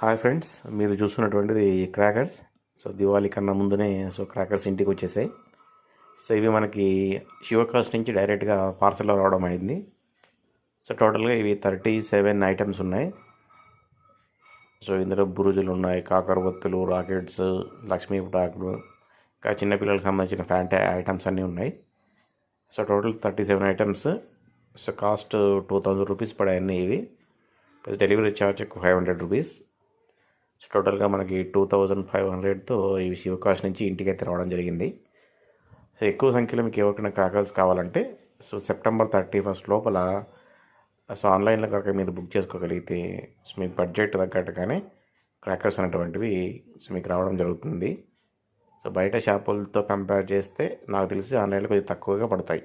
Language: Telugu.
హాయ్ ఫ్రెండ్స్, మీరు చూస్తున్నటువంటిది క్రాకర్స్. సో దివాళీ కన్నా ముందునే క్రాకర్స్ ఇంటికి వచ్చేసాయి. సో ఇవి మనకి శివకాస్ట్ నుంచి డైరెక్ట్గా పార్సల్లో రావడం అయింది. సో టోటల్గా ఇవి 37 ఐటమ్స్ ఉన్నాయి. సో ఇందులో బురుజులు ఉన్నాయి, కాకరవత్తులు, రాకెట్స్, లక్ష్మీ పటాకులు, ఇంకా చిన్నపిల్లలకు సంబంధించిన ఫ్యాంటా ఐటమ్స్ అన్నీ ఉన్నాయి. So total 37 items. So cost 2000 rupees పడాయి ఇవి. Delivery charge 500 rupees. సో టోటల్గా మనకి 2500తో ఇవి శివకాశ్ నుంచి ఇంటికి అయితే రావడం జరిగింది. సో ఎక్కువ సంఖ్యలో మీకు ఎవరికైనా క్రాకర్స్ కావాలంటే సెప్టెంబర్ 31 లోపల ఆన్లైన్లో కనుక మీరు బుక్ చేసుకోగలిగితే మీకు బడ్జెట్ తగ్గట్టుగానే క్రాకర్స్ అనేటువంటివి మీకు రావడం జరుగుతుంది. సో బయట షాపులతో కంపేర్ చేస్తే నాకు తెలిసి ఆన్లైన్లో కొద్దిగా తక్కువగా పడతాయి.